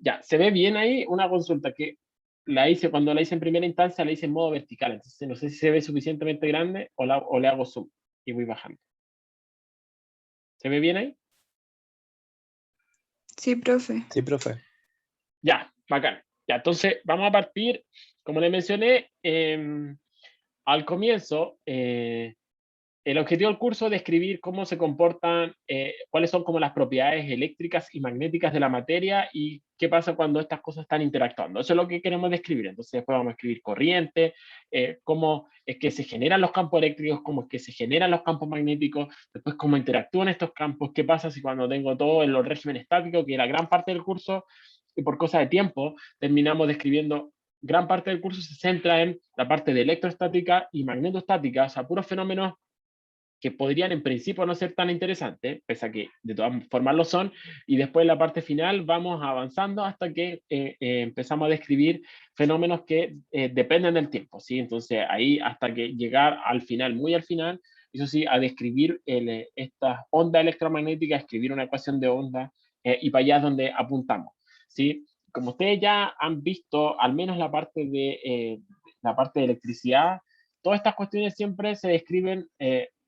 Ya, se ve bien ahí una consulta que cuando la hice en primera instancia, la hice en modo vertical, entonces no sé si se ve suficientemente grande o le hago zoom y voy bajando. ¿Se ve bien ahí? Sí, profe. Sí, profe. Ya, bacán. Ya, entonces vamos a partir, como les mencioné, al comienzo, el objetivo del curso es describir cómo se comportan, cuáles son como las propiedades eléctricas y magnéticas de la materia y qué pasa cuando estas cosas están interactuando. Eso es lo que queremos describir. Entonces después vamos a escribir corriente, cómo es que se generan los campos eléctricos, cómo es que se generan los campos magnéticos, después cómo interactúan estos campos, qué pasa si cuando tengo todo en los régimen estático, que era gran parte del curso, y por cosa de tiempo terminamos describiendo gran parte del curso se centra en la parte de electrostática y magnetostática, o sea, puros fenómenos que podrían en principio no ser tan interesantes, pese a que de todas formas lo son, y después en la parte final vamos avanzando hasta que empezamos a describir fenómenos que dependen del tiempo, ¿sí? Entonces ahí hasta que llegar al final, muy al final, eso sí, a describir esta onda electromagnética, escribir una ecuación de onda, y para allá es donde apuntamos, ¿sí? Como ustedes ya han visto, al menos la parte de electricidad, todas estas cuestiones siempre se describen,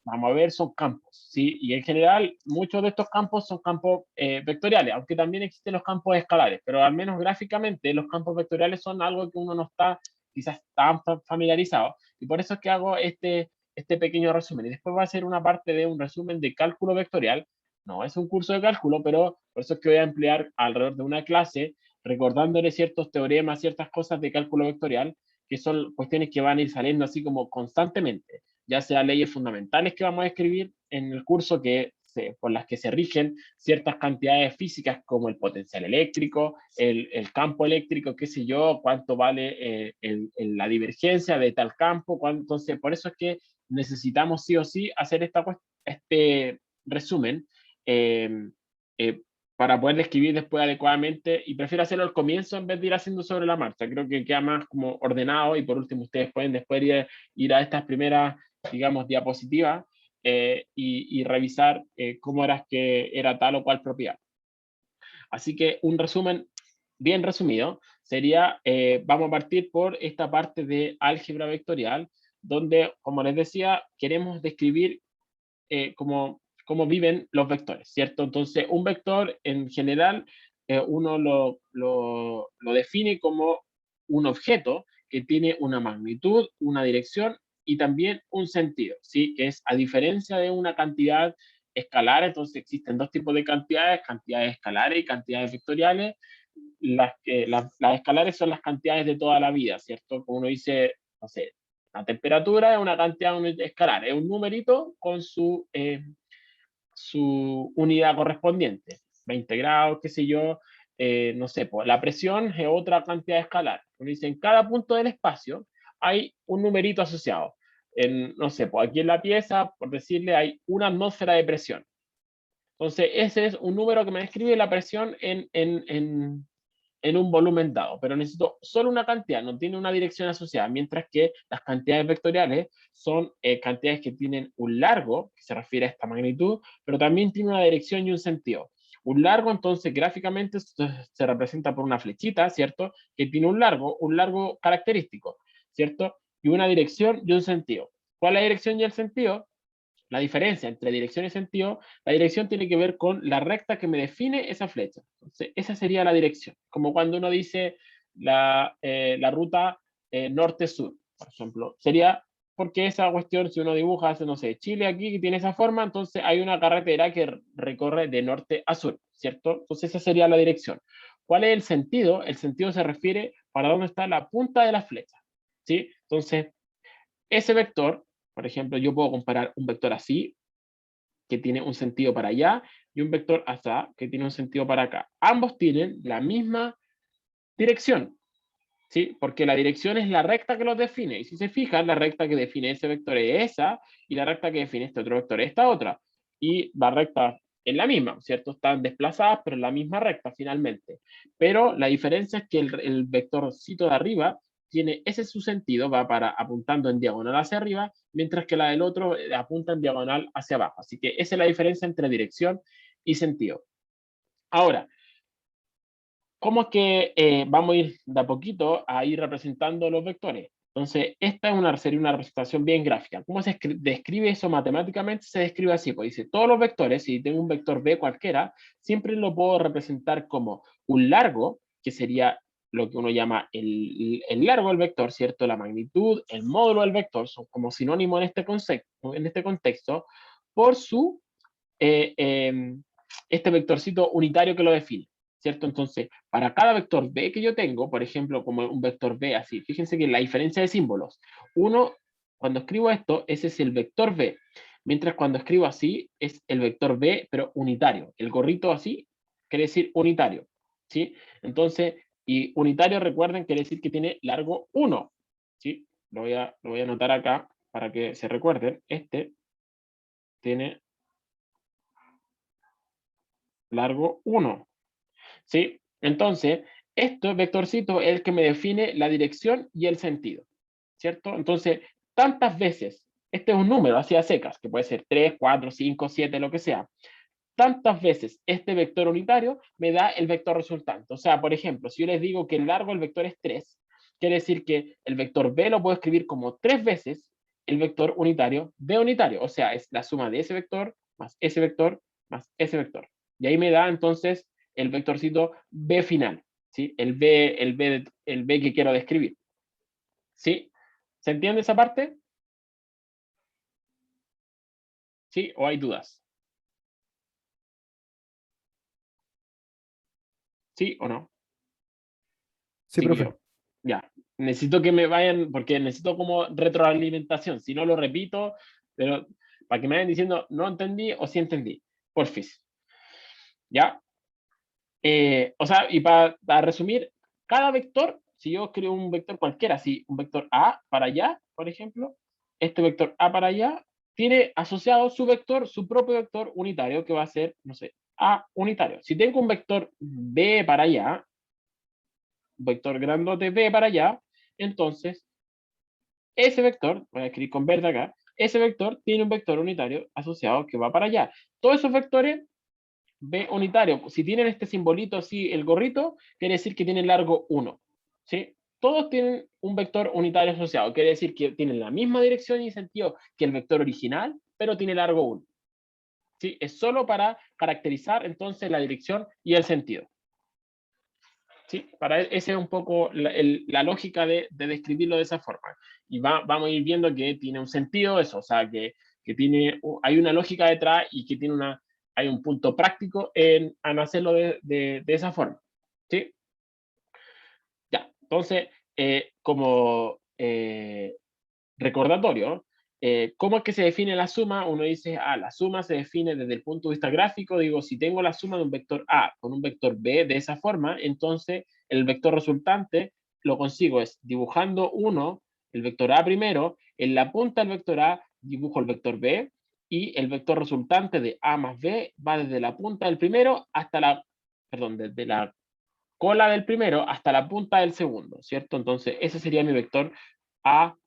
vamos a ver, son campos, ¿sí? Y en general, muchos de estos campos son campos vectoriales, aunque también existen los campos escalares, pero al menos gráficamente los campos vectoriales son algo que uno no está quizás tan familiarizado. Y por eso es que hago este pequeño resumen. Y después va a ser una parte de un resumen de cálculo vectorial. No es un curso de cálculo, pero por eso es que voy a emplear alrededor de una clase recordándole ciertos teoremas, ciertas cosas de cálculo vectorial, que son cuestiones que van a ir saliendo así como constantemente, ya sea leyes fundamentales que vamos a escribir en el curso por las que se rigen ciertas cantidades físicas como el potencial eléctrico, el campo eléctrico, qué sé yo, cuánto vale la divergencia de tal campo, entonces por eso es que necesitamos sí o sí hacer este resumen eh, eh, para poder escribir después adecuadamente, y prefiero hacerlo al comienzo en vez de ir haciendo sobre la marcha. Creo que queda más como ordenado, y por último ustedes pueden después ir a estas primeras, digamos, diapositivas, y revisar cómo era tal o cual propiedad. Así que un resumen bien resumido sería, vamos a partir por esta parte de álgebra vectorial, donde, como les decía, queremos describir cómo viven los vectores, ¿cierto? Entonces, un vector en general, uno lo define como un objeto que tiene una magnitud, una dirección y también un sentido, ¿sí? Que es a diferencia de una cantidad escalar. Entonces existen dos tipos de cantidades escalares y cantidades vectoriales. Las escalares son las cantidades de toda la vida, ¿cierto? Como uno dice, no sé, la temperatura es una cantidad escalar, es un numerito con su unidad correspondiente, 20 grados, qué sé yo, no sé, pues la presión es otra cantidad escalar. Uno dice, en cada punto del espacio hay un numerito asociado. No sé, pues aquí en la pieza, por decirle, hay una atmósfera de presión. Entonces, ese es un número que me describe la presión en un volumen dado, pero necesito solo una cantidad, no tiene una dirección asociada, mientras que las cantidades vectoriales son cantidades que tienen un largo, que se refiere a esta magnitud, pero también tiene una dirección y un sentido. Un largo, entonces, gráficamente se representa por una flechita, ¿cierto? Que tiene un largo característico, ¿cierto? Y una dirección y un sentido. ¿Cuál es la dirección y el sentido? La diferencia entre dirección y sentido, la dirección tiene que ver con la recta que me define esa flecha. Entonces, esa sería la dirección. Como cuando uno dice la ruta norte-sur, por ejemplo. Sería porque esa cuestión, si uno dibuja, hace, no sé, Chile aquí, que tiene esa forma, entonces hay una carretera que recorre de norte a sur, ¿cierto? Entonces, esa sería la dirección. ¿Cuál es el sentido? El sentido se refiere para dónde está la punta de la flecha, ¿sí? Entonces, ese vector, por ejemplo, yo puedo comparar un vector así, que tiene un sentido para allá, y un vector acá, que tiene un sentido para acá. Ambos tienen la misma dirección, ¿sí? Porque la dirección es la recta que los define. Y si se fijan, la recta que define ese vector es esa, y la recta que define este otro vector es esta otra. Y la recta es la misma, ¿cierto? Están desplazadas, pero en la misma recta finalmente. Pero la diferencia es que el vectorcito de arriba tiene ese su sentido, va apuntando en diagonal hacia arriba, mientras que la del otro apunta en diagonal hacia abajo. Así que esa es la diferencia entre dirección y sentido. Ahora, ¿Cómo es que vamos a ir de a poquito a ir representando los vectores? Entonces, esta es sería una representación bien gráfica. ¿Cómo se describe eso matemáticamente? Se describe así, pues dice, todos los vectores, si tengo un vector b cualquiera, siempre lo puedo representar como un largo, que sería lo que uno llama el largo del vector, ¿cierto? La magnitud, el módulo del vector, son como sinónimo en este contexto, por su este vectorcito unitario que lo define, ¿cierto? Entonces, para cada vector b que yo tengo, por ejemplo, como un vector b así, fíjense que la diferencia de símbolos, uno, cuando escribo esto, ese es el vector b, mientras cuando escribo así, es el vector b, pero unitario. El gorrito así quiere decir unitario, ¿sí? Entonces, y unitario, recuerden, quiere decir que tiene largo 1, ¿sí? Lo voy a anotar acá para que se recuerden. Este tiene largo 1. ¿Sí? Entonces, este vectorcito es el que me define la dirección y el sentido, ¿cierto? Entonces, tantas veces, este es un número así a secas, que puede ser 3, 4, 5, 7, lo que sea, tantas veces este vector unitario me da el vector resultante. O sea, por ejemplo, si yo les digo que el largo del vector es 3, quiere decir que el vector b lo puedo escribir como 3 veces el vector unitario b unitario. O sea, es la suma de ese vector más ese vector más ese vector. Y ahí me da entonces el vectorcito b final, ¿sí? El b que quiero describir. ¿Sí? ¿Se entiende esa parte? ¿Sí? ¿O hay dudas? ¿Sí o no? Sí, profe. Chiquillo. Ya. Necesito que me vayan, porque necesito como retroalimentación. Si no lo repito, pero para que me vayan diciendo no entendí o sí entendí. Porfis. ¿Ya? O sea, y para resumir, cada vector, si yo creo un vector cualquiera, si un vector A para allá, por ejemplo, este vector A para allá tiene asociado su vector, su propio vector unitario, que va a ser, no sé, A unitario. Si tengo un vector B para allá, vector grandote B para allá, entonces ese vector, voy a escribir con verde acá, ese vector tiene un vector unitario asociado que va para allá. Todos esos vectores B unitario, si tienen este simbolito así, el gorrito, quiere decir que tienen largo 1. ¿Sí? Todos tienen un vector unitario asociado, quiere decir que tienen la misma dirección y sentido que el vector original, pero tiene largo 1. ¿Sí? Es solo para caracterizar entonces la dirección y el sentido. ¿Sí? Esa es un poco la lógica de describirlo de esa forma. Y vamos a ir viendo que tiene un sentido eso, o sea, que hay una lógica detrás y que hay un punto práctico en hacerlo de esa forma. ¿Sí? Ya, entonces, como recordatorio, ¿cómo es que se define la suma? Uno dice, la suma se define desde el punto de vista gráfico. Digo, si tengo la suma de un vector A con un vector B de esa forma, entonces el vector resultante lo consigo es dibujando el vector A primero, en la punta del vector A dibujo el vector B y el vector resultante de A más B va desde la punta del primero hasta desde la cola del primero hasta la punta del segundo, ¿cierto? Entonces ese sería mi vector A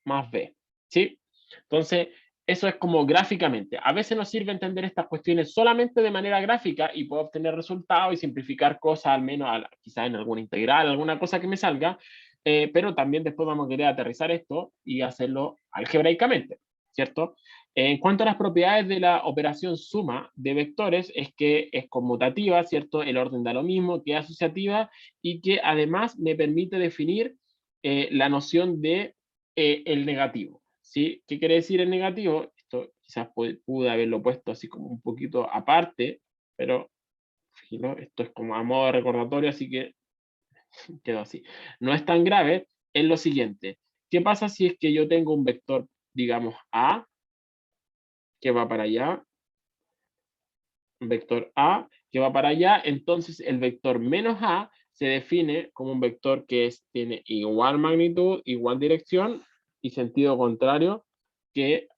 más B, ¿sí? Entonces, eso es como gráficamente. A veces nos sirve entender estas cuestiones solamente de manera gráfica y puedo obtener resultados y simplificar cosas, al menos quizás en alguna integral, alguna cosa que me salga, pero también después vamos a querer aterrizar esto y hacerlo algebraicamente, ¿cierto? En cuanto a las propiedades de la operación suma de vectores, es que es conmutativa, ¿cierto? El orden da lo mismo, que es asociativa y que además me permite definir la noción de el negativo, ¿sí? ¿Qué quiere decir el negativo? Esto quizás pude haberlo puesto así como un poquito aparte, pero ¿no? Esto es como a modo de recordatorio, así que quedó así. No es tan grave, es lo siguiente. ¿Qué pasa si es que yo tengo un vector, digamos, A, que va para allá, un vector A que va para allá, entonces el vector menos A se define como un vector que tiene igual magnitud, igual dirección y sentido contrario que,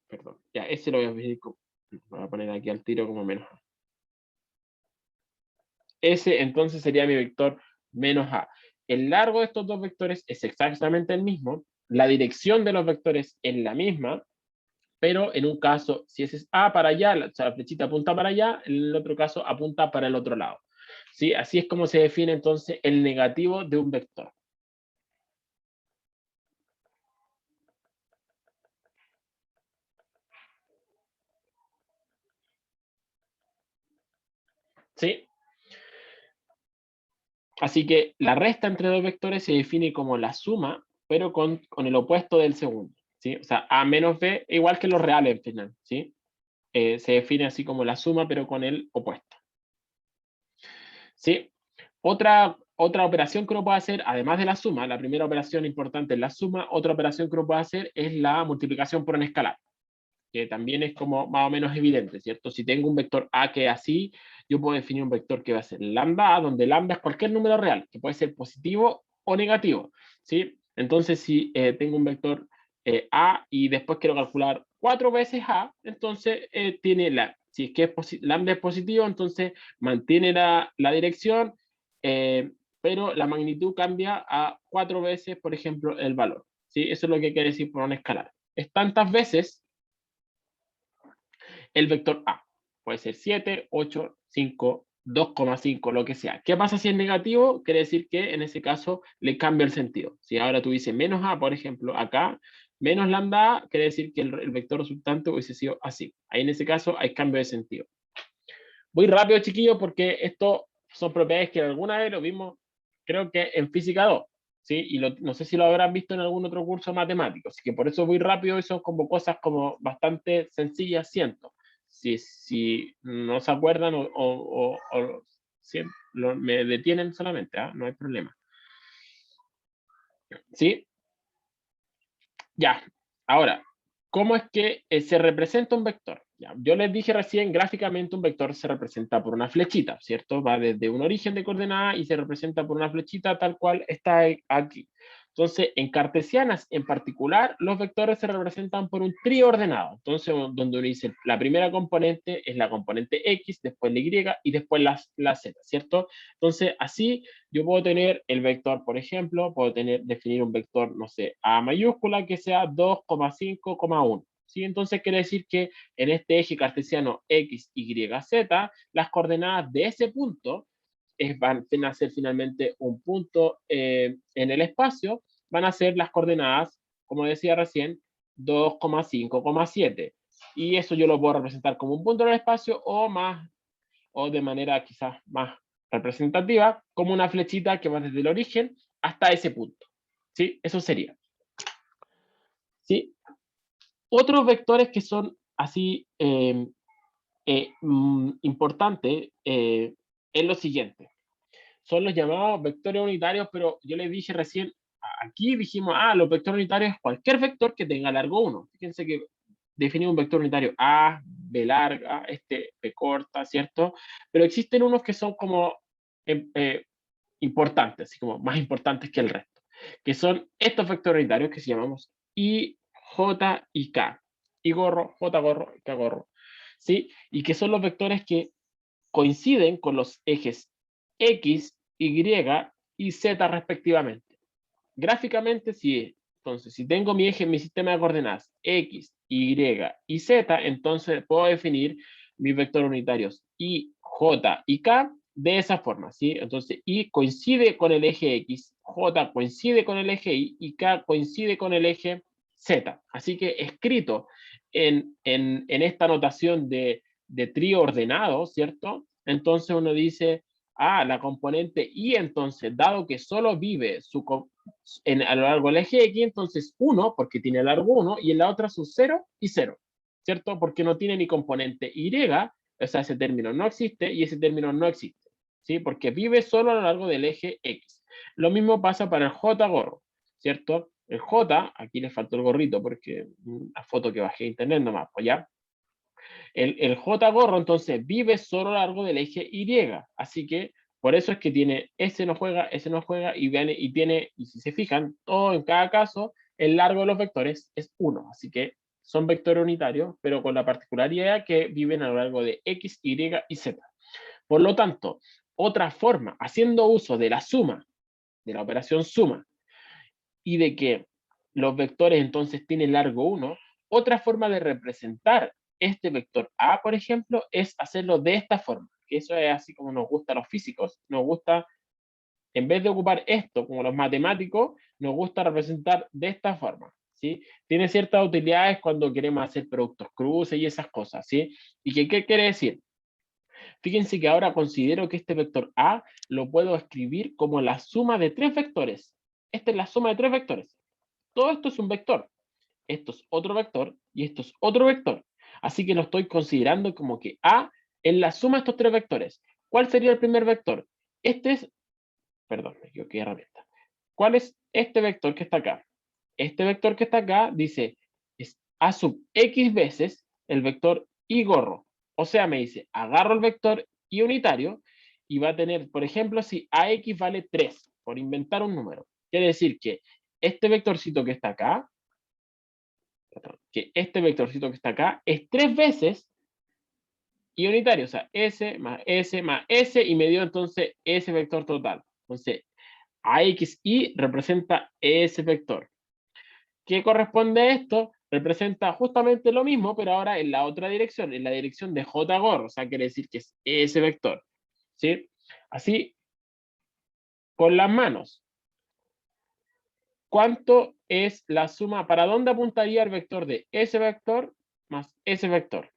perdón, ya ese lo voy a voy a poner aquí al tiro como menos A. Ese entonces sería mi vector menos A. El largo de estos dos vectores es exactamente el mismo, la dirección de los vectores es la misma, pero en un caso, si ese es A para allá, o sea, la flechita apunta para allá, en el otro caso apunta para el otro lado. ¿Sí? Así es como se define entonces el negativo de un vector. ¿Sí? Así que la resta entre dos vectores se define como la suma, pero con el opuesto del segundo. ¿Sí? O sea, A menos B, igual que los reales al final. ¿Sí? Se define así como la suma, pero con el opuesto. ¿Sí? Otra operación que uno puede hacer, además de la suma, la primera operación importante es la suma, otra operación que uno puede hacer es la multiplicación por un escalar, que también es como más o menos evidente, ¿cierto? Si tengo un vector A que es así, yo puedo definir un vector que va a ser lambda A, donde lambda es cualquier número real, que puede ser positivo o negativo, ¿sí? Entonces, si tengo un vector A y después quiero calcular 4 veces A, entonces si es que lambda es positivo, entonces mantiene la dirección, pero la magnitud cambia a 4 veces, por ejemplo, el valor, ¿sí? Eso es lo que quiere decir por un escalar. Es tantas veces el vector A. Puede ser 7, 8, 5, 2,5, lo que sea. ¿Qué pasa si es negativo? Quiere decir que en ese caso le cambia el sentido. Si ahora tú dices menos A, por ejemplo, acá, menos lambda A, quiere decir que el vector resultante hubiese sido así. Ahí en ese caso hay cambio de sentido. Voy rápido, chiquillos, porque esto son propiedades que alguna vez lo vimos, creo que en física 2. ¿Sí? Y no sé si lo habrán visto en algún otro curso matemático, así que por eso voy rápido y son como cosas como bastante sencillas, siento. Si no se acuerdan si me detienen solamente, ¿ah? No hay problema. ¿Sí? Ya, ahora, ¿cómo es que se representa un vector? Ya, yo les dije recién, gráficamente un vector se representa por una flechita, ¿cierto? Va desde un origen de coordenadas y se representa por una flechita tal cual está aquí. Entonces, en cartesianas en particular, los vectores se representan por un trío ordenado. Entonces, donde uno dice la primera componente es la componente X, después la Y y después la Z, ¿cierto? Entonces, así yo puedo tener el vector, por ejemplo, puedo definir un vector, no sé, A mayúscula que sea 2,5,1. ¿Sí? Entonces quiere decir que en este eje cartesiano X, Y, Z, las coordenadas de ese punto van a ser finalmente un punto en el espacio, van a ser las coordenadas, como decía recién, 2,5,7. Y eso yo lo puedo representar como un punto en el espacio o de manera quizás más representativa, como una flechita que va desde el origen hasta ese punto. ¿Sí? Eso sería. ¿Sí? Otros vectores que son así importantes es lo siguiente. Son los llamados vectores unitarios, pero yo les dije recién, aquí dijimos, los vectores unitarios es cualquier vector que tenga largo 1. Fíjense que definimos un vector unitario A, B larga, B corta, ¿cierto? Pero existen unos que son como importantes, así como más importantes que el resto, que son estos vectores unitarios que se llamamos I, J y K. I gorro, J gorro, K gorro. ¿Sí? Y que son los vectores que coinciden con los ejes X, Y y Z respectivamente. Gráficamente, entonces, si tengo mi eje en mi sistema de coordenadas X, Y y Z, entonces puedo definir mis vectores unitarios I, J y K de esa forma, ¿sí? Entonces, I coincide con el eje X, J coincide con el eje Y K coincide con el eje Z. Así que escrito en esta notación de trío ordenado, ¿cierto? Entonces uno dice, la componente Y entonces, dado que solo vive a lo largo del eje X, entonces 1, porque tiene largo 1, y en la otra son 0 y 0, ¿cierto? Porque no tiene ni componente Y, o sea, ese término no existe y ese término no existe, ¿sí? Porque vive solo a lo largo del eje X. Lo mismo pasa para el J gorro, ¿cierto? El J, aquí le faltó el gorrito porque la foto que bajé de internet nomás, pues ya. El J gorro entonces vive solo a lo largo del eje Y, así que por eso es que tiene ese no juega y si se fijan, todo en cada caso, el largo de los vectores es 1, así que son vectores unitarios, pero con la particularidad que viven a lo largo de X, Y y Z. Por lo tanto, otra forma, haciendo uso de la suma, de la operación suma, y de que los vectores entonces tienen largo 1, otra forma de representar este vector A, por ejemplo, es hacerlo de esta forma. porque eso es así como nos gusta a los físicos, nos gusta, en vez de ocupar esto como los matemáticos, nos gusta representar de esta forma, ¿sí? Tiene ciertas utilidades cuando queremos hacer productos cruces y esas cosas, ¿sí? ¿Y qué quiere decir? Fíjense que ahora considero que este vector A lo puedo escribir como la suma de tres vectores. Esta es la suma de tres vectores. Todo esto es un vector. Esto es otro vector y esto es otro vector. Así que lo estoy considerando como que A es la suma de estos tres vectores. ¿Cuál sería el primer vector? Este es, perdón, me equivoqué de herramienta. ¿Cuál es este vector que está acá? Este vector que está acá dice, es A sub X veces el vector Y gorro. O sea, me dice, agarro el vector Y unitario y va a tener, por ejemplo, si AX vale 3, por inventar un número. Quiere decir que este vectorcito que está acá, que este vectorcito que está acá, es 3 veces Y unitario. O sea, S más S más S y me dio entonces ese vector total. Entonces, AXY representa ese vector. ¿Qué corresponde a esto? Representa justamente lo mismo, pero ahora en la otra dirección, en la dirección de J gorro, o sea, quiere decir que es ese vector, ¿sí? Así, con las manos, ¿cuánto es la suma? ¿Para dónde apuntaría el vector de ese vector más ese vector?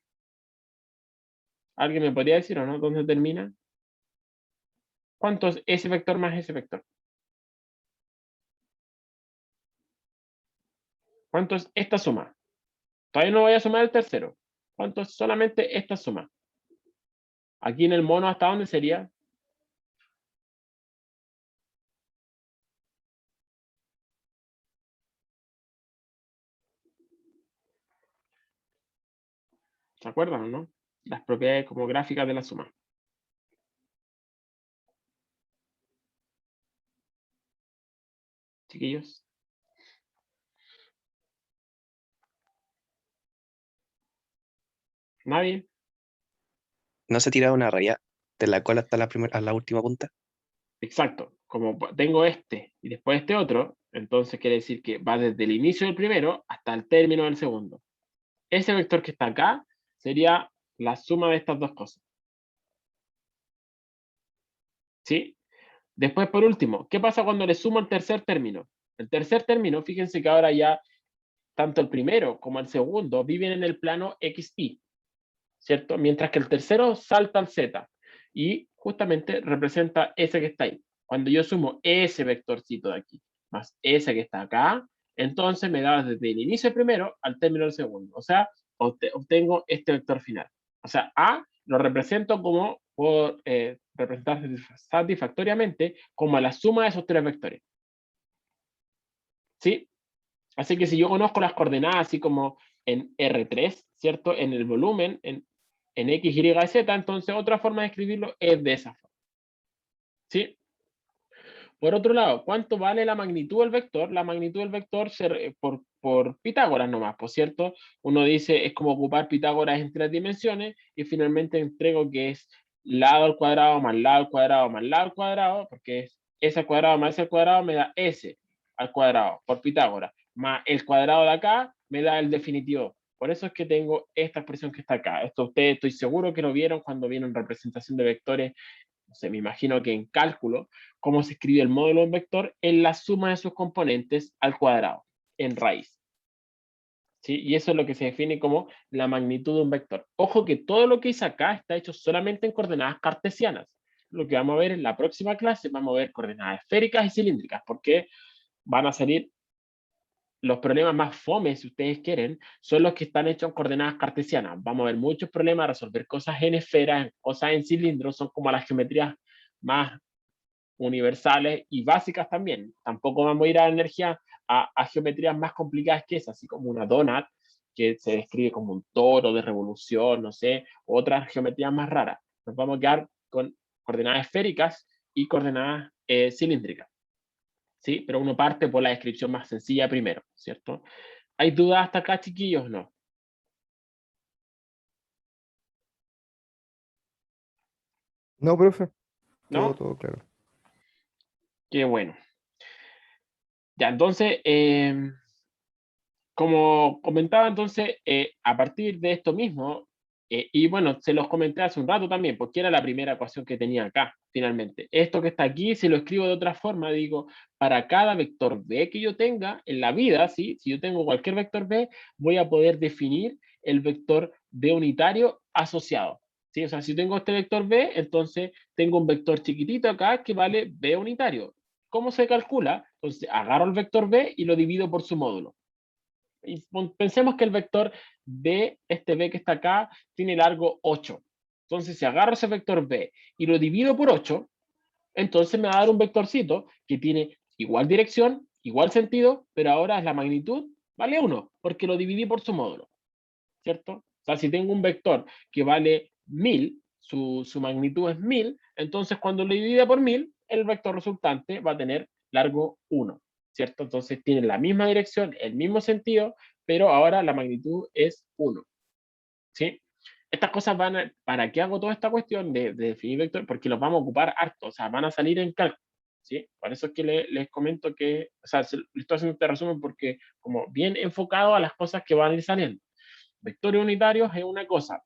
¿Alguien me podría decir o no? ¿Dónde termina? ¿Cuánto es ese vector más ese vector? ¿Cuánto es esta suma? Todavía no voy a sumar el tercero. ¿Cuánto es solamente esta suma? Aquí en el mono, ¿hasta dónde sería? ¿Se acuerdan o no? Las propiedades como gráficas de la suma. Chiquillos. ¿Nadie? ¿No se tira una raya de la cola hasta la primera, a la última punta? Exacto. Como tengo este y después este otro, entonces quiere decir que va desde el inicio del primero hasta el término del segundo. Ese vector que está acá sería la suma de estas dos cosas. ¿Sí? Después, por último, ¿qué pasa cuando le sumo el tercer término? El tercer término, fíjense que ahora ya tanto el primero como el segundo viven en el plano XY, ¿cierto? Mientras que el tercero salta al Z y justamente representa ese que está ahí. Cuando yo sumo ese vectorcito de aquí más ese que está acá, entonces me da desde el inicio del primero al término del segundo. O sea, obtengo este vector final. O sea, A lo represento como, por representar satisfactoriamente, como la suma de esos tres vectores. ¿Sí? Así que si yo conozco las coordenadas así como en R3, ¿cierto? En el volumen, en X, Y, Z, entonces otra forma de escribirlo es de esa forma. ¿Sí? Por otro lado, ¿cuánto vale la magnitud del vector? La magnitud del vector por Pitágoras nomás, por cierto. Uno dice, es como ocupar Pitágoras en tres dimensiones y finalmente entrego que es lado al cuadrado más lado al cuadrado más lado al cuadrado, porque es S al cuadrado más S al cuadrado me da S al cuadrado por Pitágoras, más el cuadrado de acá me da el definitivo. Por eso es que tengo esta expresión que está acá. Esto ustedes estoy seguro que lo vieron cuando vieron representación de vectores, no sé, me imagino que en cálculo, cómo se escribe el módulo de un vector en la suma de sus componentes al cuadrado, en raíz. ¿Sí? Y eso es lo que se define como la magnitud de un vector. Ojo que todo lo que hice acá está hecho solamente en coordenadas cartesianas. Lo que vamos a ver en la próxima clase, vamos a ver coordenadas esféricas y cilíndricas, porque van a salir los problemas más fome, si ustedes quieren, son los que están hechos en coordenadas cartesianas. Vamos a ver muchos problemas, resolver cosas en esferas, cosas en cilindros, son como las geometrías más universales y básicas también. Tampoco vamos a ir a energía a geometrías más complicadas que esas, así como una donut, que se describe como un toro de revolución, no sé, otras geometrías más raras. Nos vamos a quedar con coordenadas esféricas y coordenadas cilíndricas. ¿Sí? Pero uno parte por la descripción más sencilla primero, ¿cierto? ¿Hay dudas hasta acá, chiquillos? No. No, profe. ¿No? Todo claro. Qué bueno. Ya, entonces, como comentaba, entonces, a partir de esto mismo, Y bueno, se los comenté hace un rato también, porque era la primera ecuación que tenía acá, finalmente. Esto que está aquí, si lo escribo de otra forma, digo, para cada vector b que yo tenga en la vida, ¿sí? Si yo tengo cualquier vector b, voy a poder definir el vector b unitario asociado. ¿Sí? O sea, si tengo este vector b, entonces tengo un vector chiquitito acá que vale b unitario. ¿Cómo se calcula? Entonces agarro el vector b y lo divido por su módulo. Y pensemos que el vector b, este b que está acá, tiene largo 8. Entonces, si agarro ese vector b y lo divido por 8, entonces me va a dar un vectorcito que tiene igual dirección, igual sentido, pero ahora es la magnitud, vale 1, porque lo dividí por su módulo, ¿cierto? O sea, si tengo un vector que vale 1000, su magnitud es 1000, entonces cuando lo divide por 1000, el vector resultante va a tener largo 1, ¿cierto? Entonces tiene la misma dirección, el mismo sentido, pero ahora la magnitud es 1, ¿sí? Estas cosas van a, ¿para qué hago toda esta cuestión de definir vectores? Porque los vamos a ocupar harto, o sea, van a salir en cálculo, ¿sí? Por eso es que les comento que, o sea, estoy haciendo este resumen porque como bien enfocado a las cosas que van a ir saliendo. Vectores unitarios es una cosa,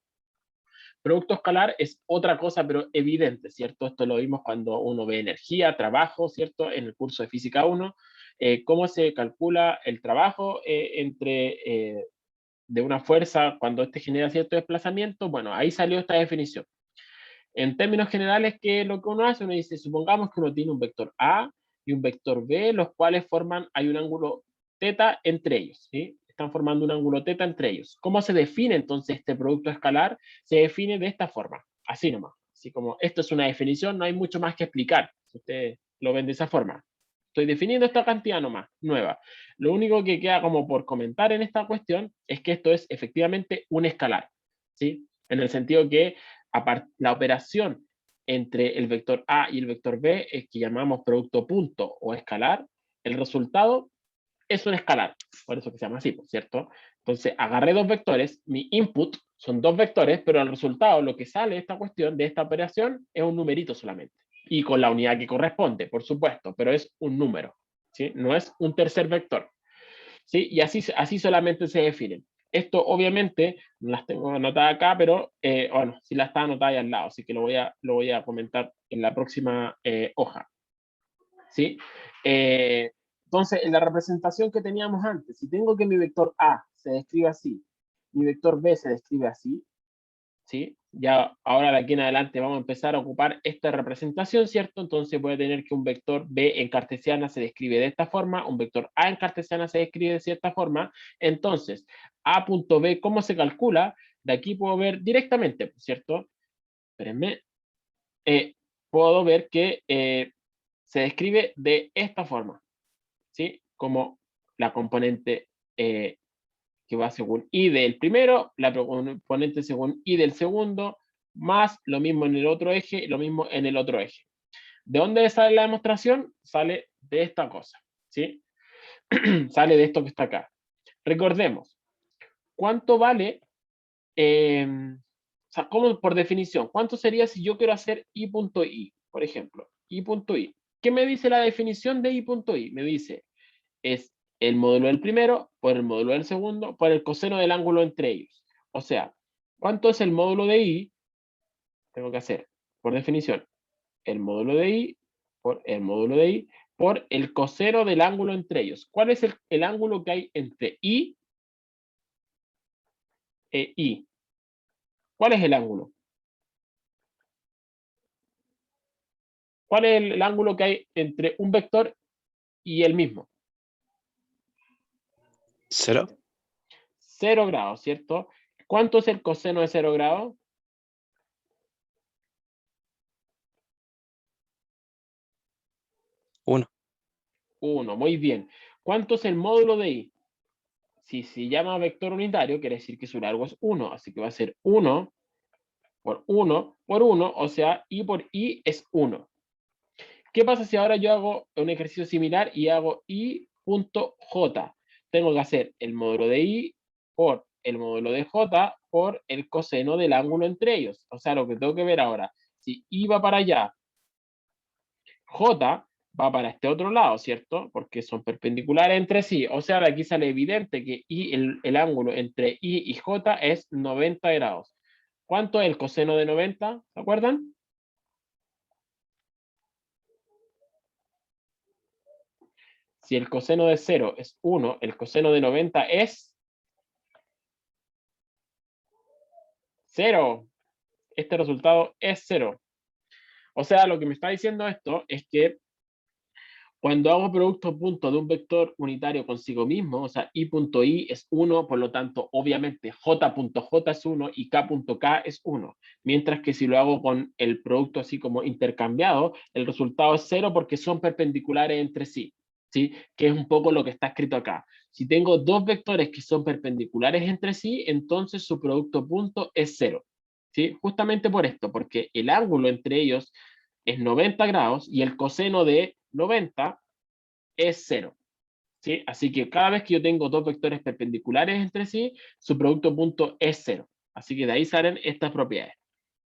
producto escalar es otra cosa, pero evidente, ¿cierto? Esto lo vimos cuando uno ve energía, trabajo, ¿cierto? En el curso de Física 1, cómo se calcula el trabajo de una fuerza cuando éste genera cierto desplazamiento. Bueno, ahí salió esta definición. En términos generales, ¿qué es lo que uno hace? Uno dice, supongamos que uno tiene un vector A y un vector B, los cuales forman, hay un ángulo teta entre ellos, ¿sí? Están formando un ángulo teta entre ellos. ¿Cómo se define entonces este producto escalar? Se define de esta forma, así nomás. Así como esto es una definición, no hay mucho más que explicar, si ustedes lo ven de esa forma. Estoy definiendo esta cantidad nomás, nueva. Lo único que queda como por comentar en esta cuestión es que esto es efectivamente un escalar, ¿sí? En el sentido que la operación entre el vector A y el vector B es que llamamos producto punto o escalar, el resultado es un escalar, por eso que se llama así, ¿cierto? Entonces agarré dos vectores, mi input son dos vectores, pero el resultado, lo que sale de esta cuestión, de esta operación, es un numerito solamente. Y con la unidad que corresponde, por supuesto, pero es un número, ¿sí? No es un tercer vector, ¿sí? Y así solamente se definen. Esto obviamente no las tengo anotadas acá, pero bueno, sí las está anotada ahí al lado, así que lo voy a comentar en la próxima hoja, ¿sí? Entonces, en la representación que teníamos antes, si tengo que mi vector A se describe así, mi vector B se describe así, ¿sí? Ya ahora de aquí en adelante vamos a empezar a ocupar esta representación, ¿cierto? Entonces voy a tener que un vector B en cartesiana se describe de esta forma, un vector A en cartesiana se describe de cierta forma. Entonces, A.B, ¿cómo se calcula? De aquí puedo ver directamente, ¿cierto? Espérenme. Puedo ver que se describe de esta forma, ¿sí? Como la componente que va según I del primero, la componente según I del segundo, más lo mismo en el otro eje y lo mismo en el otro eje. ¿De dónde sale la demostración? Sale de esta cosa, ¿sí? Sale de esto que está acá. Recordemos, ¿cuánto vale? O sea, ¿cómo por definición? ¿Cuánto sería si yo quiero hacer I.I? Por ejemplo, I.I. ¿Qué me dice la definición de I.I? Me dice, es el módulo del primero por el módulo del segundo por el coseno del ángulo entre ellos. O sea, ¿cuánto es el módulo de I? Tengo que hacer, por definición, el módulo de I por el módulo de I por el coseno del ángulo entre ellos. ¿Cuál es el ángulo que hay entre I e I? ¿Cuál es el ángulo? ¿Cuál es el ángulo que hay entre un vector y el mismo? 0. 0 grados, ¿cierto? ¿Cuánto es el coseno de 0 grados? 1. 1, muy bien. ¿Cuánto es el módulo de I? Si se llama vector unitario, quiere decir que su largo es 1, así que va a ser 1 por 1 por 1, o sea, I por I es 1. ¿Qué pasa si ahora yo hago un ejercicio similar y hago I.J? Tengo que hacer el módulo de I por el módulo de J por el coseno del ángulo entre ellos. O sea, lo que tengo que ver ahora, si I va para allá, J va para este otro lado, ¿cierto? Porque son perpendiculares entre sí. O sea, de aquí sale evidente que I, el ángulo entre I y J es 90 grados. ¿Cuánto es el coseno de 90? ¿Se acuerdan? Si el coseno de 0 es 1, el coseno de 90 es 0. Este resultado es 0. O sea, lo que me está diciendo esto es que cuando hago producto punto de un vector unitario consigo mismo, o sea, i.i es 1, por lo tanto, obviamente, j.j es 1 y k.k es 1. Mientras que si lo hago con el producto así como intercambiado, el resultado es 0 porque son perpendiculares entre sí, ¿sí? Que es un poco lo que está escrito acá. Si tengo dos vectores que son perpendiculares entre sí, entonces su producto punto es 0. ¿Sí? Justamente por esto, porque el ángulo entre ellos es 90 grados y el coseno de 90 es 0. ¿Sí? Así que cada vez que yo tengo dos vectores perpendiculares entre sí, su producto punto es 0. Así que de ahí salen estas propiedades.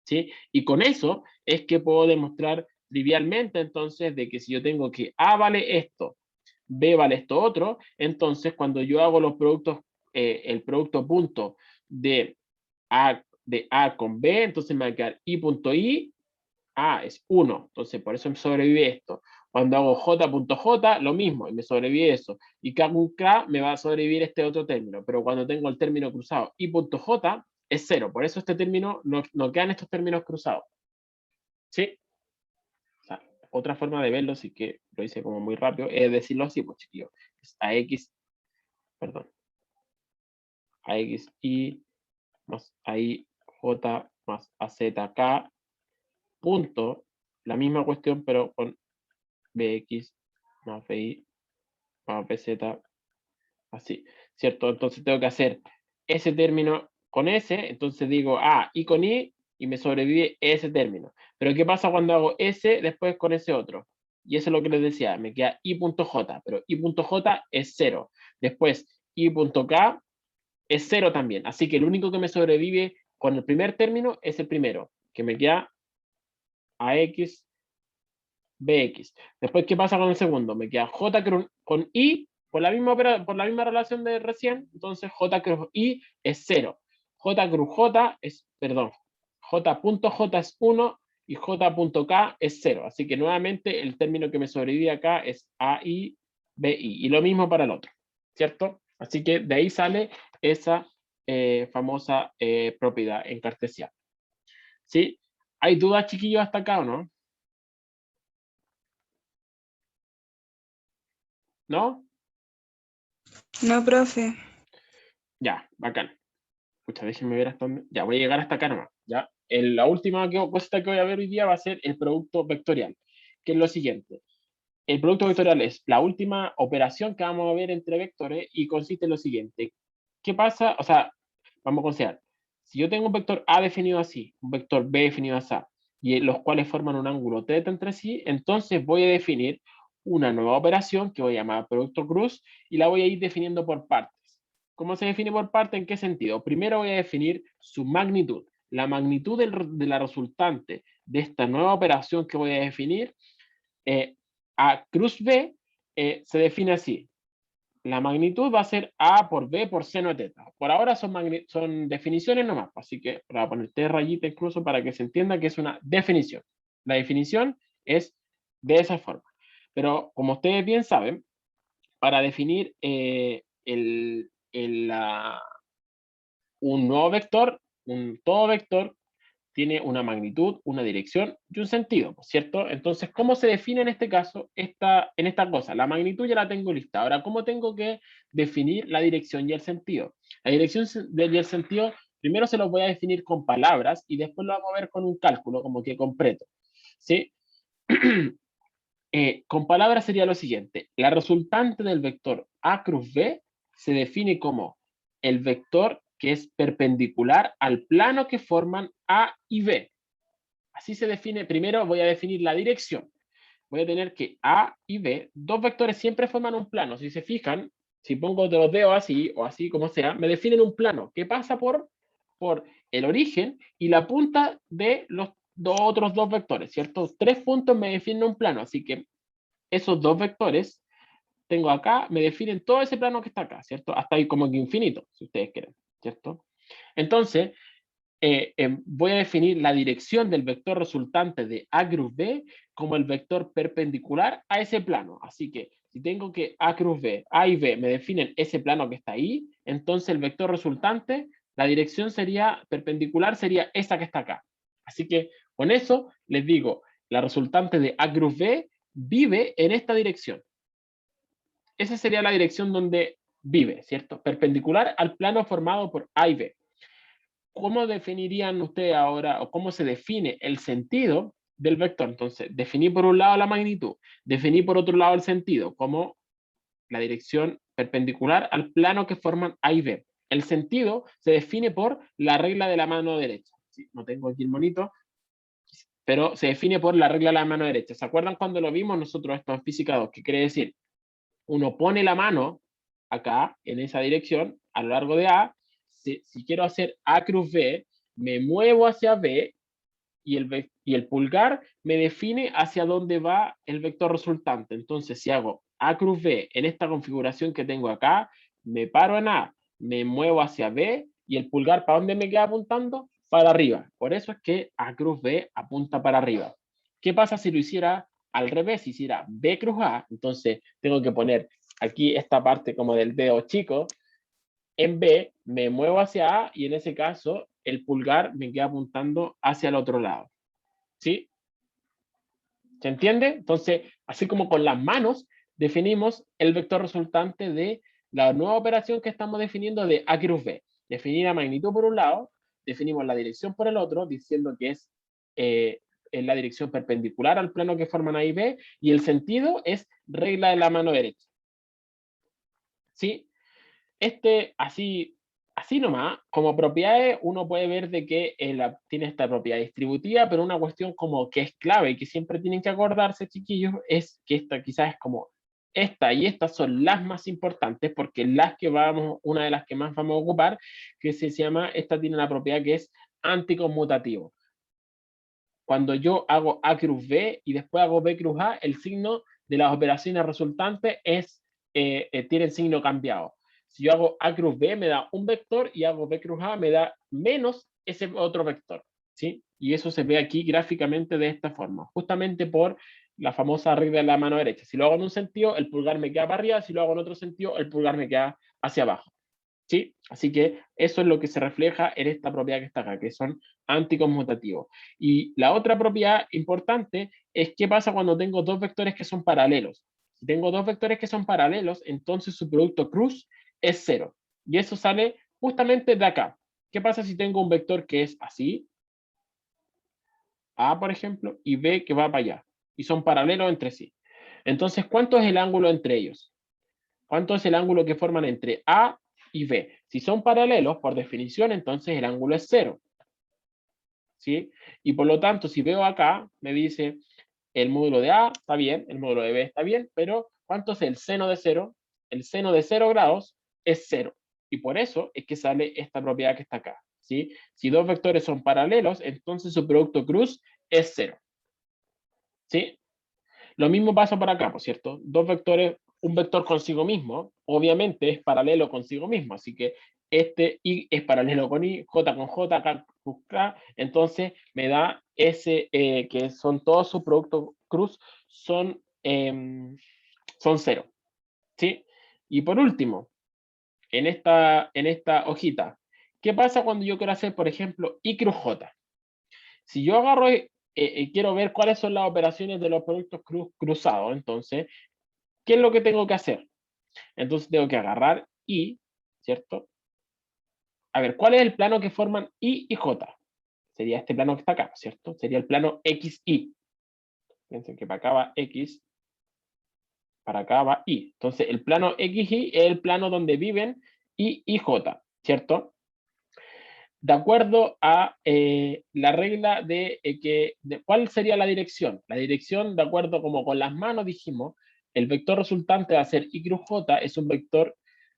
¿Sí? Y con eso es que puedo demostrar trivialmente entonces de que si yo tengo que A vale esto, B vale esto otro, entonces cuando yo hago los productos, el producto punto de A con B, entonces me va a quedar I.I, A es 1, entonces por eso me sobrevive esto. Cuando hago J.J, lo mismo, y me sobrevive eso. Y K con K me va a sobrevivir este otro término, pero cuando tengo el término cruzado I.J es 0, por eso este término no quedan estos términos cruzados. ¿Sí? O sea, otra forma de verlo, sí que lo hice como muy rápido, es decirlo así, pues chiquillos. Es AX, perdón, AXI más AIJ más AZK punto, la misma cuestión, pero con BX más BI más BZ, así, ¿cierto? Entonces tengo que hacer ese término con ese, entonces digo I con I y me sobrevive ese término. Pero ¿qué pasa cuando hago ese después con ese otro? Y eso es lo que les decía, me queda I.J, pero I.J es 0. Después I.K es 0 también. Así que el único que me sobrevive con el primer término es el primero, que me queda AX BX. Después, ¿qué pasa con el segundo? Me queda J con I por la misma relación de recién. Entonces, J cruz I es 0. J cruz J es, perdón, J.J es 1 y J.K es 0. Así que nuevamente el término que me sobrevive acá es AI, BI. Y lo mismo para el otro, ¿cierto? Así que de ahí sale esa famosa propiedad en cartesiano. ¿Sí? ¿Hay dudas, chiquillos, hasta acá o no? ¿No? No, profe. Ya, bacán. Escucha, déjenme ver hasta dónde. Ya, voy a llegar hasta acá nomás. Ya. La última cosa que voy a ver hoy día va a ser el producto vectorial, que es lo siguiente. El producto vectorial es la última operación que vamos a ver entre vectores y consiste en lo siguiente. ¿Qué pasa? O sea, vamos a considerar. Si yo tengo un vector A definido así, un vector B definido así, y los cuales forman un ángulo θ entre sí, entonces voy a definir una nueva operación que voy a llamar producto cruz y la voy a ir definiendo por partes. ¿Cómo se define por parte? ¿En qué sentido? Primero voy a definir su magnitud. La magnitud de la resultante de esta nueva operación que voy a definir, A cruz B, se define así. La magnitud va a ser A por B por seno de teta. Por ahora son definiciones nomás, así que voy a poner T rayita incluso para que se entienda que es una definición. La definición es de esa forma. Pero como ustedes bien saben, para definir un nuevo vector, un todo vector, tiene una magnitud, una dirección y un sentido, ¿cierto? Entonces, ¿cómo se define en este caso en esta cosa? La magnitud ya la tengo lista. Ahora, ¿cómo tengo que definir la dirección y el sentido? La dirección y el sentido, primero se los voy a definir con palabras y después lo vamos a ver con un cálculo, como que completo. ¿Sí? Con palabras sería lo siguiente. La resultante del vector A cruz B se define como el vector que es perpendicular al plano que forman A y B. Así se define. Primero voy a definir la dirección. Voy a tener que A y B, dos vectores siempre forman un plano. Si se fijan, si pongo los dedos así o así como sea, me definen un plano que pasa por el origen y la punta de los otros dos vectores, ¿cierto? 3 puntos me definen un plano, así que esos dos vectores tengo acá, me definen todo ese plano que está acá, ¿cierto? Hasta ahí como que infinito, si ustedes quieren, ¿cierto? Entonces, voy a definir la dirección del vector resultante de A cruz B como el vector perpendicular a ese plano. Así que si tengo que A cruz B, A y B me definen ese plano que está ahí, entonces el vector resultante, la dirección sería perpendicular, sería esa que está acá. Así que con eso les digo, la resultante de A cruz B vive en esta dirección. Esa sería la dirección donde vive, ¿cierto? Perpendicular al plano formado por A y B. ¿Cómo definirían ustedes ahora, o cómo se define el sentido del vector? Entonces, definí por un lado la magnitud, definí por otro lado el sentido, como la dirección perpendicular al plano que forman A y B. El sentido se define por la regla de la mano derecha. Sí, no tengo aquí el monito, pero se define por la regla de la mano derecha. ¿Se acuerdan cuando lo vimos nosotros esto en física 2? ¿Qué quiere decir? Uno pone la mano acá, en esa dirección, a lo largo de A. Si quiero hacer A cruz B, me muevo hacia B y el pulgar me define hacia dónde va el vector resultante. Entonces, si hago A cruz B en esta configuración que tengo acá, me paro en A, me muevo hacia B y el pulgar, ¿para dónde me queda apuntando? Para arriba. Por eso es que A cruz B apunta para arriba. ¿Qué pasa si lo hiciera al revés? Si hiciera B cruz A, entonces tengo que poner aquí esta parte como del dedo chico en B, me muevo hacia A y en ese caso el pulgar me queda apuntando hacia el otro lado. ¿Sí? ¿Se entiende? Entonces, así como con las manos, definimos el vector resultante de la nueva operación que estamos definiendo de A cruz B. Definir la magnitud por un lado, definimos la dirección por el otro, diciendo que es en la dirección perpendicular al plano que forman A y B, y el sentido es regla de la mano derecha. ¿Sí? Así nomás, como propiedades, uno puede ver de que tiene esta propiedad distributiva, pero una cuestión como que es clave y que siempre tienen que acordarse, chiquillos, es que esta quizás es como esta y estas son las más importantes, porque una de las que más vamos a ocupar, que se llama, esta tiene una propiedad que es anticonmutativo. Cuando yo hago A cruz B y después hago B cruz A, el signo de las operaciones resultantes tiene el signo cambiado. Si yo hago A cruz B, me da un vector y hago B cruz A, me da menos ese otro vector. ¿Sí? Y eso se ve aquí gráficamente de esta forma, justamente por la famosa regla de la mano derecha. Si lo hago en un sentido, el pulgar me queda para arriba, si lo hago en otro sentido, el pulgar me queda hacia abajo. ¿Sí? Así que eso es lo que se refleja en esta propiedad que está acá, que son anticonmutativos. Y la otra propiedad importante es qué pasa cuando tengo dos vectores que son paralelos. Si tengo dos vectores que son paralelos, entonces su producto cruz es 0. Y eso sale justamente de acá. ¿Qué pasa si tengo un vector que es así? A, por ejemplo, y B que va para allá. Y son paralelos entre sí. Entonces, ¿cuánto es el ángulo entre ellos? ¿Cuánto es el ángulo que forman entre A y B? Si son paralelos, por definición, entonces el ángulo es 0. ¿Sí? Y por lo tanto, si veo acá, me dice el módulo de A está bien, el módulo de B está bien, pero ¿cuánto es el seno de 0? El seno de 0 grados es 0. Y por eso es que sale esta propiedad que está acá. ¿Sí? Si dos vectores son paralelos, entonces su producto cruz es 0. ¿Sí? Lo mismo pasa por acá, por cierto. Dos vectores, un vector consigo mismo, obviamente es paralelo consigo mismo, así que este Y es paralelo con Y, J con J, K con K, entonces me da ese, que son todos sus productos cruz, son 0. ¿Sí? Y por último, en esta hojita, ¿qué pasa cuando yo quiero hacer, por ejemplo, Y cruz J? Si yo agarro quiero ver cuáles son las operaciones de los productos cruzados, entonces, ¿qué es lo que tengo que hacer? Entonces tengo que agarrar Y, ¿cierto? A ver, ¿cuál es el plano que forman Y y J? Sería este plano que está acá, ¿cierto? Sería el plano XY. Piensen que para acá va X, para acá va Y. Entonces, el plano XY es el plano donde viven Y y J, ¿cierto? De acuerdo a la regla ¿cuál sería la dirección? La dirección, de acuerdo como con las manos dijimos, el vector resultante va a ser Y cruz J, es un vector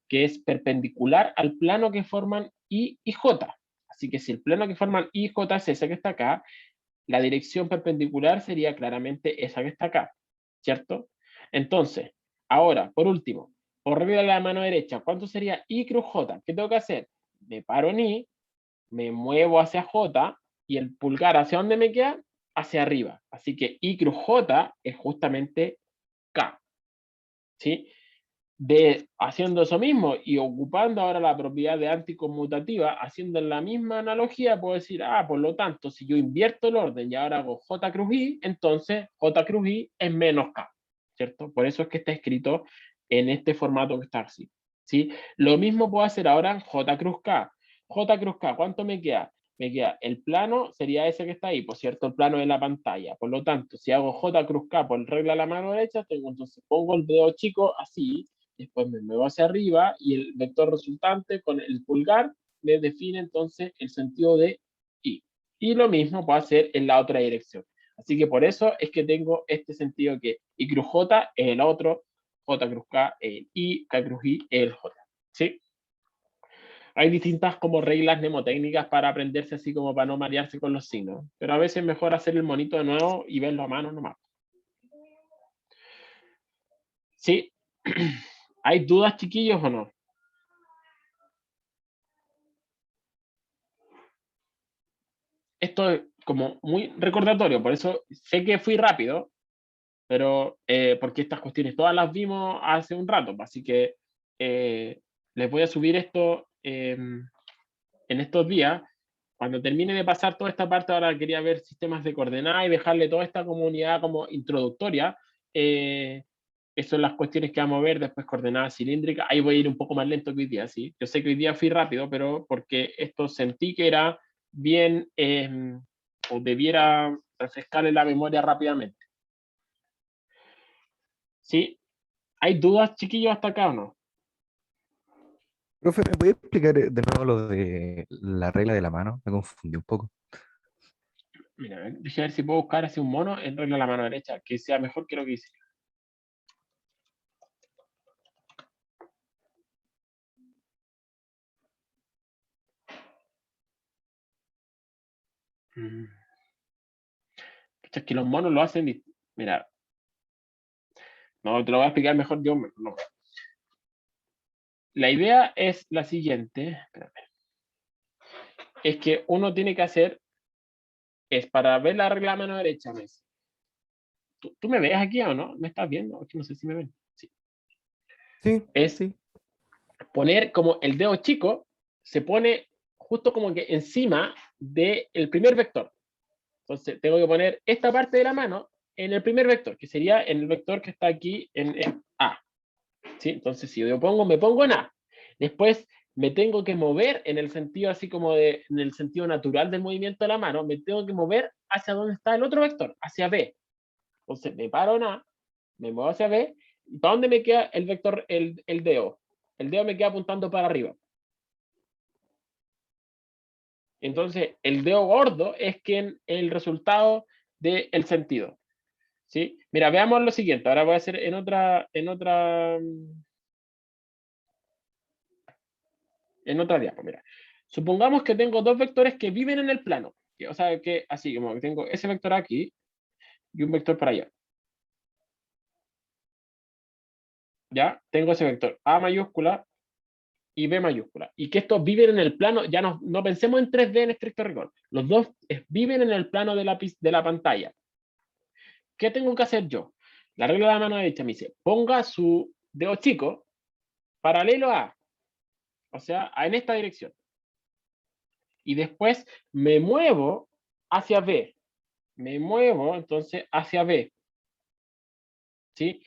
que es perpendicular al plano que forman Y y J. Así que si el plano que forman Y y J es ese que está acá, la dirección perpendicular sería claramente esa que está acá, ¿cierto? Entonces, ahora, por último, por regla de la mano derecha, ¿cuánto sería Y cruz J? ¿Qué tengo que hacer? Me paro en Y, me muevo hacia J y el pulgar ¿hacia dónde me queda? Hacia arriba. Así que I cruz J es justamente K. ¿Sí? Haciendo eso mismo y ocupando ahora la propiedad de anticonmutativa, haciendo la misma analogía, puedo decir, por lo tanto, si yo invierto el orden y ahora hago J cruz I, entonces J cruz I es menos K, ¿cierto? Por eso es que está escrito en este formato que está así, ¿sí? Lo mismo puedo hacer ahora en J cruz K. J cruz K, ¿cuánto me queda? Me queda el plano, sería ese que está ahí, por cierto, el plano de la pantalla. Por lo tanto, si hago J cruz K por regla de la mano derecha, entonces pongo el dedo chico así, después me muevo hacia arriba y el vector resultante con el pulgar me define entonces el sentido de I. Y lo mismo puedo hacer en la otra dirección. Así que por eso es que tengo este sentido que I cruz J es el otro, J cruz K es el I, K cruz I es el J. ¿Sí? Hay distintas como reglas mnemotécnicas para aprenderse así como para no marearse con los signos. Pero a veces es mejor hacer el monito de nuevo y verlo a mano nomás. ¿Sí? ¿Hay dudas, chiquillos, o no? Esto es como muy recordatorio, por eso sé que fui rápido, pero porque estas cuestiones todas las vimos hace un rato, así que les voy a subir esto en estos días. Cuando termine de pasar toda esta parte, ahora quería ver sistemas de coordenadas y dejarle toda esta comunidad como introductoria. Esas son las cuestiones que vamos a ver, después coordenadas cilíndricas. Ahí voy a ir un poco más lento que hoy día, ¿sí? Yo sé que hoy día fui rápido, pero porque esto sentí que era bien, o debiera refrescarle la memoria rápidamente. ¿Sí? ¿Hay dudas, chiquillos, hasta acá o no? Profe, ¿me puede explicar de nuevo lo de la regla de la mano? Me confundí un poco. Mira, déjame ver si puedo buscar así un mono en regla de la mano derecha, que sea mejor que lo que hice. Es que los monos lo hacen. Mira, no, te lo voy a explicar mejor yo. No. La idea es la siguiente. Espérame. Es que uno tiene que hacer, es para ver la regla de mano derecha. ¿Tú me ves aquí o no? ¿Me estás viendo? Es que no sé si me ven. Sí. Sí, Es sí. poner como el dedo chico, se pone justo como que encima del primer vector. Entonces tengo que poner esta parte de la mano en el primer vector, que sería en el vector que está aquí en A. ¿Sí? Entonces, si yo me pongo en A. Después me tengo que mover en el sentido así como en el sentido natural del movimiento de la mano, me tengo que mover hacia donde está el otro vector, hacia B. Entonces me paro en A, me muevo hacia B, ¿y para dónde me queda el vector, el dedo? El dedo me queda apuntando para arriba. Entonces, el dedo gordo es quien el resultado del sentido. ¿Sí? Mira, veamos lo siguiente. Ahora voy a hacer en otra diapo, mira. Supongamos que tengo dos vectores que viven en el plano. O sea, que así, como que tengo ese vector aquí y un vector para allá. ¿Ya? Tengo ese vector A mayúscula y B mayúscula. Y que estos viven en el plano, ya no pensemos en 3D en estricto rigor. Los dos viven en el plano de la pantalla. ¿Qué tengo que hacer yo? La regla de la mano derecha me dice, ponga su dedo chico paralelo a, o sea, en esta dirección. Y después me muevo hacia B. Me muevo entonces hacia B. ¿Sí?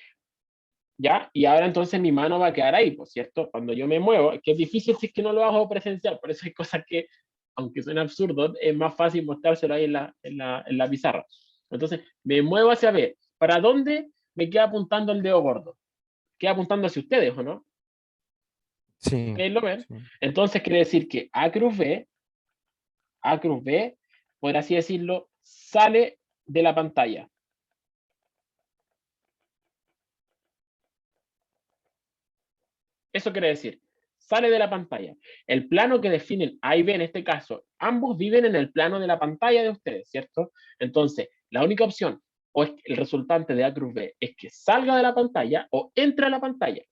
¿Ya? Y ahora entonces mi mano va a quedar ahí, por cierto, cuando yo me muevo, que es difícil si es que no lo hago presencial, por eso hay cosas que, aunque suene absurdo, es más fácil mostrárselo ahí en la pizarra. Entonces, me muevo hacia B. ¿Para dónde me queda apuntando el dedo gordo? Queda apuntando hacia ustedes, ¿o no? Sí, ¿Ustedes lo ven? sí. Entonces quiere decir que A cruz B, por así decirlo, sale de la pantalla. Eso quiere decir, sale de la pantalla. El plano que definen A y B en este caso, ambos viven en el plano de la pantalla de ustedes, ¿cierto? Entonces, la única opción, o es el resultante de A cruz B, es que salga de la pantalla o entre a la pantalla.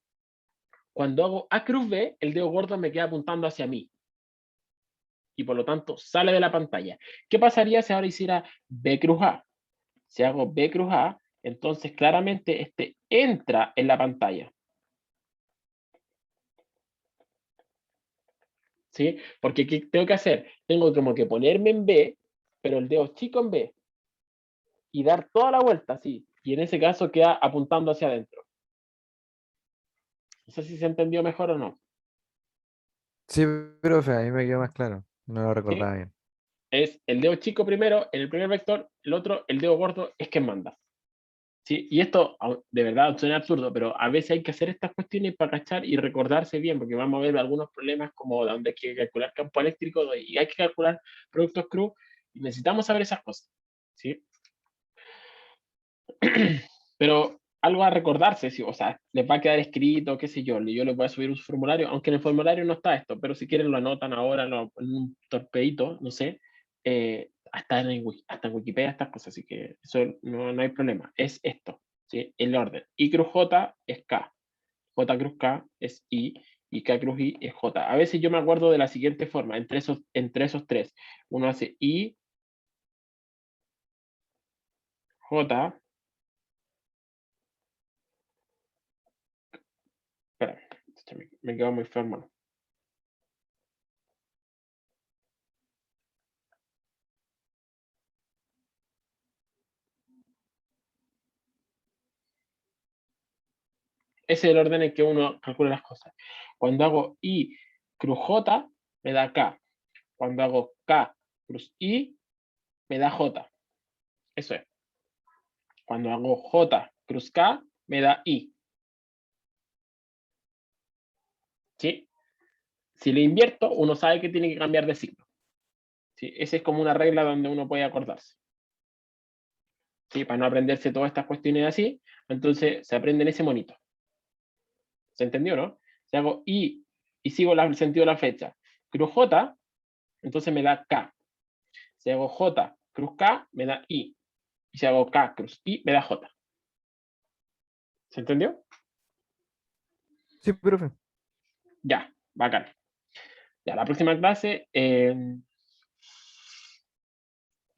Cuando hago A cruz B, el dedo gordo me queda apuntando hacia mí. y por lo tanto sale de la pantalla. ¿Qué pasaría si ahora hiciera B cruz A? Si hago B cruz A, entonces claramente este entra en la pantalla. ¿Sí? Porque ¿qué tengo que hacer? Tengo como que ponerme en B, pero el dedo chico en B, y dar toda la vuelta, así. Y en ese caso queda apuntando hacia adentro. No sé si se entendió mejor o no. Sí, profe, a mí me quedó más claro. No lo ¿Sí? recordaba bien. Es el dedo chico primero en el primer vector, el otro, el dedo gordo, es quien manda. ¿Sí? Y esto, de verdad, suena absurdo, pero a veces hay que hacer estas cuestiones para cachar y recordarse bien, porque vamos a ver algunos problemas como donde hay que calcular campo eléctrico y hay que calcular productos cruz, y necesitamos saber esas cosas. ¿Sí? Pero algo a recordarse, ¿sí? O sea, les va a quedar escrito, qué sé yo les voy a subir un formulario, aunque en el formulario no está esto, pero si quieren lo anotan ahora en un torpedito, no sé, hasta en Wikipedia estas cosas, así que eso no hay problema, es esto, ¿sí? El orden. I cruz J es K, J cruz K es I, y K cruz I es J. A veces yo me acuerdo de la siguiente forma, entre esos tres, uno hace I, J, espera, me quedo muy feo, hermano. Ese es el orden en que uno calcula las cosas. Cuando hago I cruz J, me da K. Cuando hago K cruz I, me da J. Eso es. Cuando hago J cruz K, me da I. ¿Sí? Si lo invierto, uno sabe que tiene que cambiar de signo. ¿Sí? Esa es como una regla donde uno puede acordarse. ¿Sí? Para no aprenderse todas estas cuestiones así, entonces se aprende en ese monito. ¿Se entendió, no? Si hago I y sigo el sentido de la flecha, cruz J, entonces me da K. Si hago J cruz K, me da I. Y si hago K cruz I, me da J. ¿Se entendió? Sí, profe. Ya, bacán. Ya, la próxima clase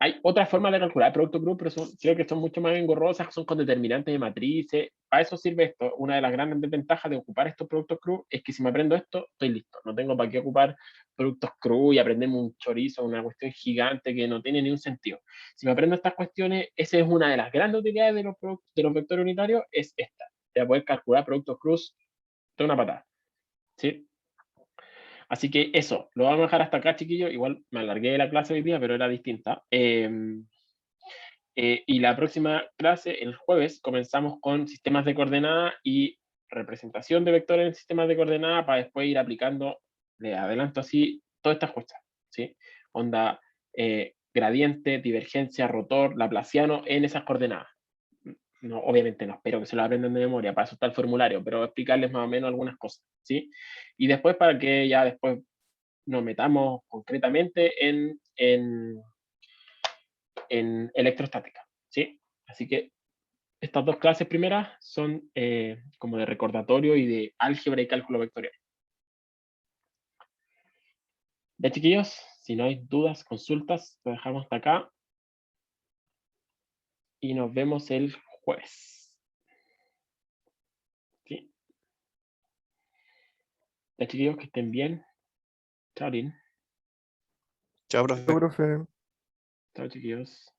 hay otras formas de calcular el producto cruz, pero creo que son mucho más engorrosas, son con determinantes de matrices. Para eso sirve esto. Una de las grandes desventajas de ocupar estos productos cruz es que si me aprendo esto, estoy listo. No tengo para qué ocupar productos cruz y aprenderme un chorizo, una cuestión gigante que no tiene ni un sentido. Si me aprendo estas cuestiones, esa es una de las grandes utilidades de los vectores unitarios, es esta, de poder calcular productos cruz de una patada. ¿Sí? Así que eso, lo vamos a dejar hasta acá, chiquillos. Igual me alargué de la clase hoy día, pero era distinta. Y la próxima clase, el jueves, comenzamos con sistemas de coordenadas y representación de vectores en sistemas de coordenadas para después ir aplicando, le adelanto así, todas estas cosas, ¿sí? Onda, gradiente, divergencia, rotor, laplaciano en esas coordenadas. No, obviamente no espero que se lo aprendan de memoria, para eso está el formulario, pero explicarles más o menos algunas cosas, ¿sí? Y después para que ya después nos metamos concretamente en electrostática, ¿sí? Así que estas dos clases primeras son como de recordatorio y de álgebra y cálculo vectorial. Ya, chiquillos, si no hay dudas, consultas, lo dejamos hasta acá y nos vemos el jueves. ¿Sí? Ya, chiquillos, que estén bien. Chao, Lin. Chao, Chao, profe. profe. Chao, chiquillos.